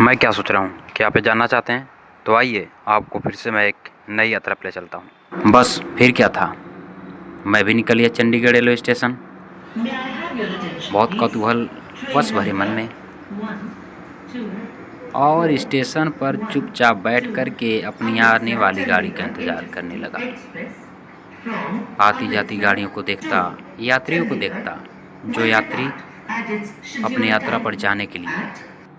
मैं क्या सोच रहा हूँ कि आप ये जानना चाहते हैं, तो आइए आपको फिर से मैं एक नई यात्रा पे ले चलता हूँ। बस फिर क्या था, मैं भी निकल गया चंडीगढ़ रेलवे स्टेशन, बहुत कौतूहल वश भरे मन में, और स्टेशन पर चुपचाप बैठ कर के अपनी आने वाली गाड़ी का इंतज़ार करने लगा। आती जाती गाड़ियों को देखता, यात्रियों को देखता, जो यात्री अपनी यात्रा पर जाने के लिए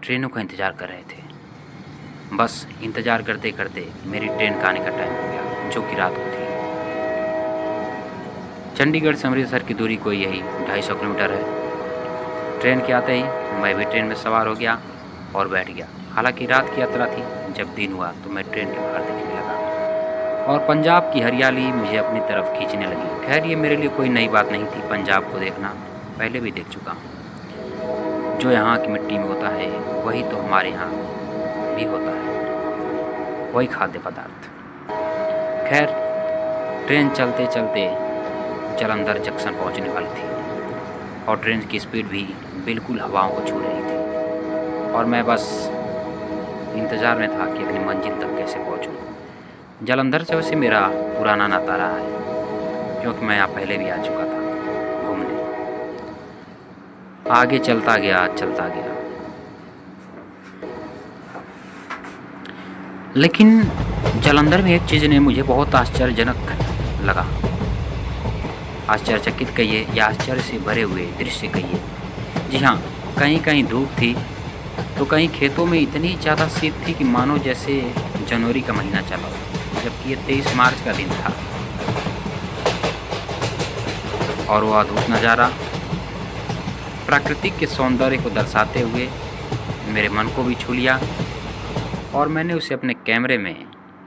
ट्रेनों का इंतज़ार कर रहे थे। बस इंतज़ार करते करते मेरी ट्रेन का आने का टाइम हो गया, जो कि रात को थी। चंडीगढ़ से अमृतसर की दूरी कोई यही 250 किलोमीटर है। ट्रेन के आते ही मैं भी ट्रेन में सवार हो गया और बैठ गया। हालांकि रात की यात्रा थी। जब दिन हुआ तो मैं ट्रेन के बाहर देखने लगा और पंजाब की हरियाली मुझे अपनी तरफ खींचने लगी। खैर, ये मेरे लिए कोई नई बात नहीं थी। पंजाब को देखना पहले भी देख चुका हूँ। जो यहाँ की मिट्टी में होता है वही तो हमारे यहाँ भी होता है, वही खाद्य पदार्थ। खैर, ट्रेन चलते चलते जालंधर जंक्शन पहुँचने वाली थी और ट्रेन की स्पीड भी बिल्कुल हवाओं को छू रही थी और मैं बस इंतज़ार में था कि अपनी मंजिल तक कैसे पहुँचूँ। जालंधर से वैसे मेरा पुराना नाता रहा है, क्योंकि मैं यहाँ पहले भी आ चुका था घूमने। आगे चलता गया, लेकिन जालंधर में एक चीज़ ने मुझे बहुत आश्चर्यजनक लगा। आश्चर्यचकित कहिए या आश्चर्य से भरे हुए दृश्य कहिए। जी हाँ, कहीं कहीं धूप थी तो कहीं खेतों में इतनी ज़्यादा शीत थी कि मानो जैसे जनवरी का महीना चला हो, जबकि ये 23 मार्च का दिन था। और वह अद्भुत नज़ारा प्राकृतिक के सौंदर्य को दर्शाते हुए मेरे मन को भी छू लिया और मैंने उसे अपने कैमरे में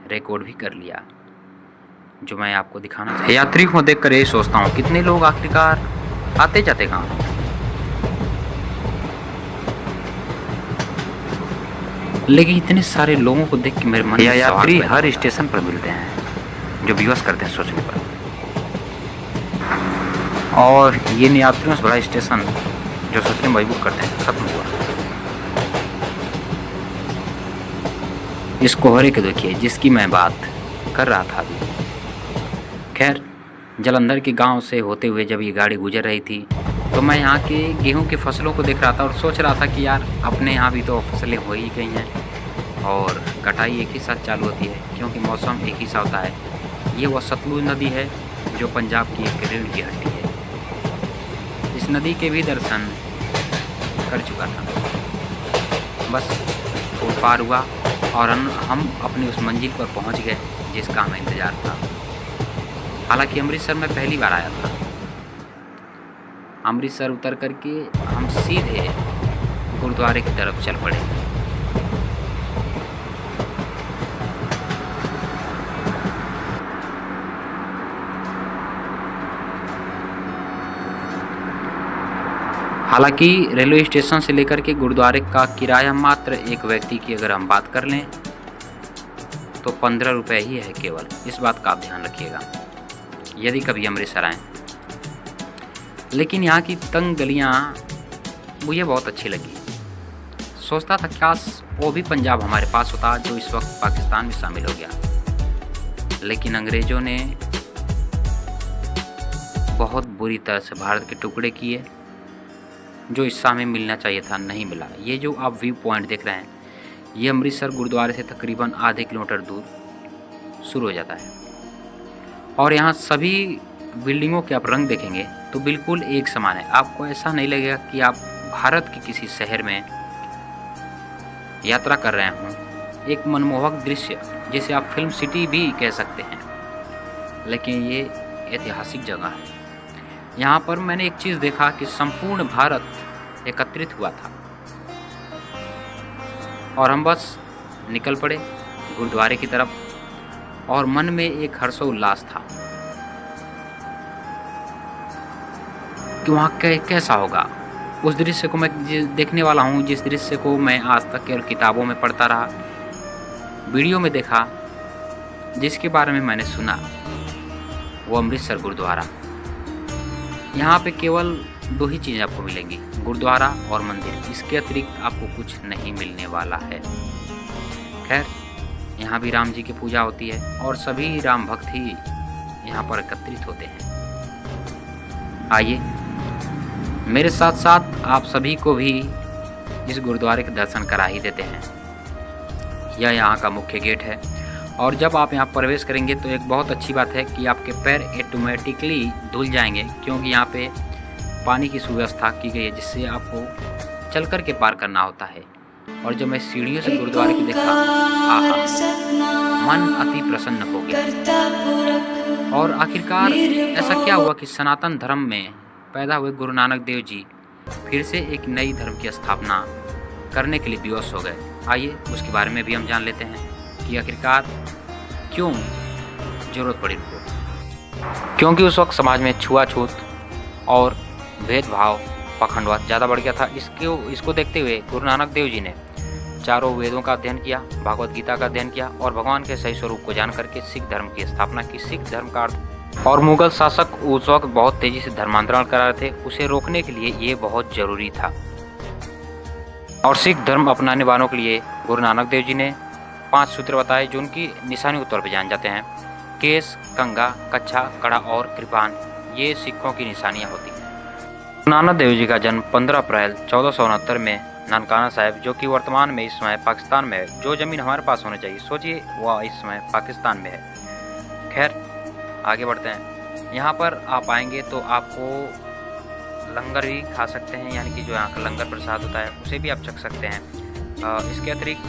रिकॉर्ड भी कर लिया, जो मैं आपको दिखाना चाहता हूँ। यात्री को देखकर यही सोचता हूँ, कितने लोग आखिरकार आते जाते कहाँ। लेकिन इतने सारे लोगों को देख के मेरे मन में यात्री हर स्टेशन पर मिलते हैं जो विवश करते हैं सोचने पर। और ये यात्रियों से बड़ा स्टेशन जो सोचने में मजबूर करते हैं खत्म हुआ। इस कोहरे को देखिए जिसकी मैं बात कर रहा था अभी। खैर, जालंधर के गांव से होते हुए जब ये गाड़ी गुजर रही थी तो मैं यहाँ के गेहूं की फसलों को देख रहा था और सोच रहा था कि यार अपने यहाँ भी तो फसलें हो ही गई हैं और कटाई एक ही साथ चालू होती है, क्योंकि मौसम एक ही सा होता है। ये वह सतलुज नदी है जो पंजाब की एक रीढ़ की हड्डी है। इस नदी के भी दर्शन कर चुका था। बस वो पार हुआ और हम अपनी उस मंजिल पर पहुंच गए जिसका हमें इंतज़ार था। हालांकि अमृतसर में पहली बार आया था। अमृतसर उतर करके हम सीधे गुरुद्वारे की तरफ चल पड़े। हालांकि रेलवे स्टेशन से लेकर के गुरुद्वारे का किराया मात्र एक व्यक्ति की अगर हम बात कर लें तो 15 रुपये ही है केवल। इस बात का आप ध्यान रखिएगा यदि कभी अमृतसर आएँ। लेकिन यहाँ की तंग गलियाँ मुझे बहुत अच्छी लगी। सोचता था काश वो भी पंजाब हमारे पास होता जो इस वक्त पाकिस्तान में शामिल हो गया। लेकिन अंग्रेज़ों ने बहुत बुरी तरह से भारत के टुकड़े किए। जो हिस्सा में मिलना चाहिए था नहीं मिला। ये जो आप व्यू पॉइंट देख रहे हैं ये अमृतसर गुरुद्वारे से तकरीबन आधे किलोमीटर दूर शुरू हो जाता है और यहाँ सभी बिल्डिंगों के आप रंग देखेंगे तो बिल्कुल एक समान है। आपको ऐसा नहीं लगेगा कि आप भारत के किसी शहर में यात्रा कर रहे हों। एक मनमोहक दृश्य जिसे आप फिल्म सिटी भी कह सकते हैं, लेकिन ये ऐतिहासिक जगह है। यहाँ पर मैंने एक चीज़ देखा कि संपूर्ण भारत एकत्रित हुआ था और हम बस निकल पड़े गुरुद्वारे की तरफ और मन में एक हर्षोल्लास था कि वहाँ कैसा होगा। उस दृश्य को मैं देखने वाला हूँ जिस दृश्य को मैं आज तक केवल किताबों में पढ़ता रहा, वीडियो में देखा, जिसके बारे में मैंने सुना, वो अमृतसर गुरुद्वारा। यहाँ पे केवल दो ही चीज़ें आपको मिलेंगी, गुरुद्वारा और मंदिर। इसके अतिरिक्त आपको कुछ नहीं मिलने वाला है। खैर, यहाँ भी राम जी की पूजा होती है और सभी राम भक्त ही यहाँ पर एकत्रित होते हैं। आइए मेरे साथ साथ आप सभी को भी इस गुरुद्वारे के दर्शन करा ही देते हैं। यह यहाँ का मुख्य गेट है और जब आप यहाँ प्रवेश करेंगे तो एक बहुत अच्छी बात है कि आपके पैर ऑटोमेटिकली धुल जाएंगे, क्योंकि यहाँ पे पानी की सुव्यवस्था की गई है जिससे आपको चल कर के पार करना होता है। और जब मैं सीढ़ियों से गुरुद्वारे को देखा, आहा, मन अति प्रसन्न हो गया। और आखिरकार ऐसा क्या हुआ कि सनातन धर्म में पैदा हुए गुरु नानक देव जी फिर से एक नई धर्म की स्थापना करने के लिए विवश हो गए। आइए उसके बारे में भी हम जान लेते हैं कि आखिरकार क्यों जरूरत पड़ी उनको। क्योंकि उस वक्त समाज में छुआछूत और भेदभाव, पाखंडवाद ज़्यादा बढ़ गया था। इसको देखते हुए गुरु नानक देव जी ने चारों वेदों का अध्ययन किया, भगवत गीता का अध्ययन किया और भगवान के सही स्वरूप को जान करके सिख धर्म की स्थापना की। सिख धर्म का अर्थ, और मुगल शासक उस वक्त बहुत तेजी से धर्मांतरण करा रहे थे, उसे रोकने के लिए ये बहुत जरूरी था। और सिख धर्म अपनाने वालों के लिए गुरु नानक देव जी ने 5 सूत्र बताए जो उनकी निशानी के तौर पर जाने जाते हैं। केस, कंगा, कच्छा, कड़ा और कृपान, ये सिखों की निशानियाँ होती हैं। गुरु नानक देव जी का जन्म 15 अप्रैल 1469 में ननकाना साहिब, जो कि वर्तमान में इस समय पाकिस्तान में है। जो ज़मीन हमारे पास होनी चाहिए, सोचिए वह इस समय पाकिस्तान में है। खैर, आगे बढ़ते हैं। यहाँ पर आप आएंगे तो आपको लंगर भी खा सकते हैं, यानी कि जो यहाँ का लंगर प्रसाद होता है उसे भी आप चख सकते हैं। इसके अतिरिक्त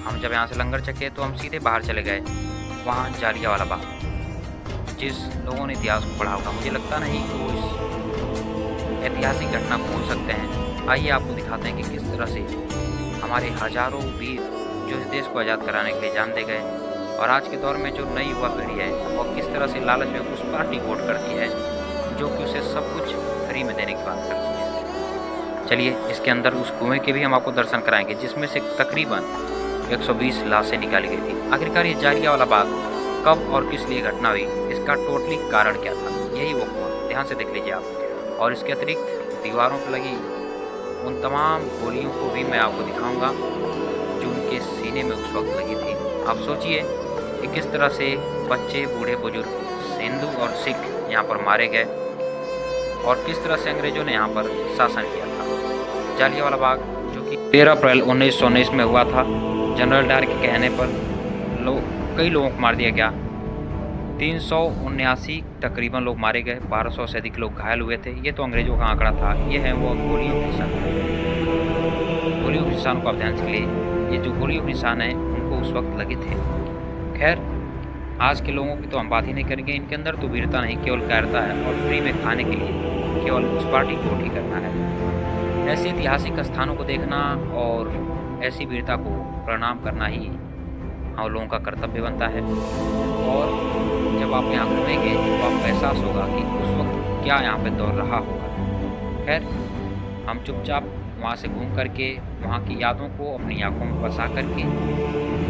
हम जब यहाँ से लंगर चखे तो हम सीधे बाहर चले गए, वहाँ जालियांवाला बाग। जिस लोगों ने इतिहास को पढ़ा होगा, मुझे लगता नहीं कि वो इस ऐतिहासिक घटना को भूल सकते हैं। आइए आपको दिखाते हैं कि किस तरह से हमारे हजारों वीर जो इस देश को आज़ाद कराने के लिए जान दे गए, और आज के दौर में जो नई युवा पीढ़ी है वो किस तरह से लालच में उस पार्टी वोट करती है जो कि उसे सब कुछ फ्री में देने की बात करती है। चलिए इसके अंदर उस कुएं के भी हम आपको दर्शन कराएंगे जिसमें से तकरीबन 120 लाशें निकाली गई थी। आखिरकार ये जालियांवाला बाग कब और किस लिए घटना हुई, इसका टोटली कारण क्या था, यही वो कुआं, ध्यान से देख लीजिए आप। और इसके अतिरिक्त दीवारों पर लगी उन तमाम गोलियों को भी मैं आपको दिखाऊंगा जो उनके सीने में उस वक्त लगी थी। आप सोचिए कि किस तरह से बच्चे, बूढ़े, बुजुर्ग, हिंदू और सिख यहाँ पर मारे गए और किस तरह से अंग्रेजों ने यहाँ पर शासन किया था। जालियांवाला बाग जो कि 13 अप्रैल 1919 में हुआ था। जनरल डायर के कहने पर कई लोगों को मार दिया गया। 379 तकरीबन लोग मारे गए, 1200 से अधिक लोग घायल हुए थे। ये तो अंग्रेजों का आंकड़ा था। ये है वो गोलियों के निशान। गोलियों के निशान को आप ध्यान से लिए, ये जो गोलियों के निशान हैं उनको उस वक्त लगे थे। खैर, आज के लोगों की तो हम बात ही नहीं करेंगे। इनके अंदर तो वीरता नहीं, केवल कायरता है और फ्री में खाने के लिए केवल उस पार्टी को वोट ही करना है। ऐसे ऐतिहासिक स्थानों को देखना और ऐसी वीरता को प्रणाम करना ही हम लोगों का कर्तव्य बनता है। और जब आप यहाँ घूमेंगे तो आपको एहसास होगा कि उस वक्त क्या यहाँ पे दौर रहा होगा। खैर, हम चुपचाप वहाँ से घूम करके वहाँ की यादों को अपनी आँखों में बसा करके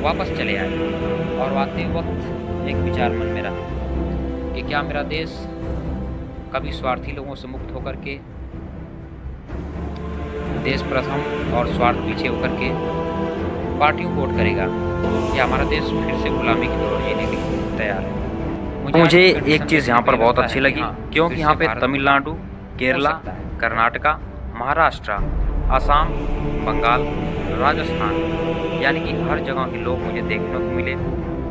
वापस चले आए। और आते वक्त एक विचार मन में रहा कि क्या मेरा देश कभी स्वार्थी लोगों से मुक्त होकर के देश प्रथम और स्वार्थ पीछे होकर के पार्टियों को वोट करेगा, या हमारा देश फिर से गुलामी की दौर जीने के लिए तैयार है। मुझे एक चीज़ यहाँ पर बहुत अच्छी लगी, क्योंकि यहाँ पे तमिलनाडु, केरला, कर्नाटका, महाराष्ट्र, असम, बंगाल, राजस्थान, यानी कि हर जगह के लोग मुझे देखने को मिले।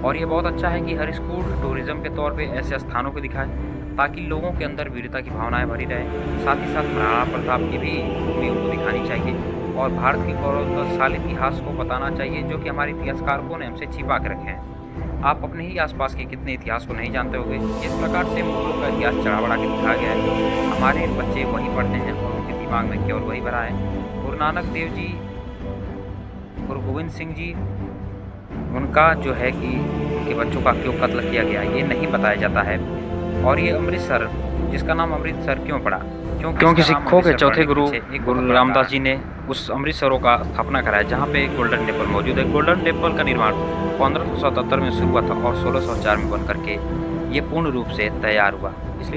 और ये बहुत अच्छा है कि हर स्कूल टूरिज्म के तौर पे ऐसे स्थानों को दिखाए ताकि लोगों के अंदर वीरता की भावनाएं भरी रहे। साथ ही साथ महाराणा प्रताप की भी भूमि उनको दिखानी चाहिए और भारत के गौरवशाली इतिहास को बताना चाहिए जो कि हमारे इतिहासकारों ने हमसे छिपा के रखे हैं। आप अपने ही आसपास के कितने इतिहास को नहीं जानते होंगे। इस प्रकार से मुगलों का इतिहास चढ़ा बढ़ा के दिखाया गया है। हमारे बच्चे वही पढ़ते हैं और उनके दिमाग में केवल वही भरा है। गुरु नानक देव जी, गुरु गोविंद सिंह जी, उनका जो है कि उनके बच्चों का क्यों कत्ल किया गया ये नहीं बताया जाता है। और ये अमृतसर, जिसका नाम अमृतसर क्यों पड़ा, क्योंकि सिखों के चौथे गुरु गुरु रामदास जी ने उस अमृतसरों का स्थापना कराया जहाँ पे गोल्डन टेम्पल मौजूद है। गोल्डन टेम्पल का निर्माण 1577 में शुरू हुआ था और 1604 में बन करके ये पूर्ण रूप से तैयार हुआ। इसलिए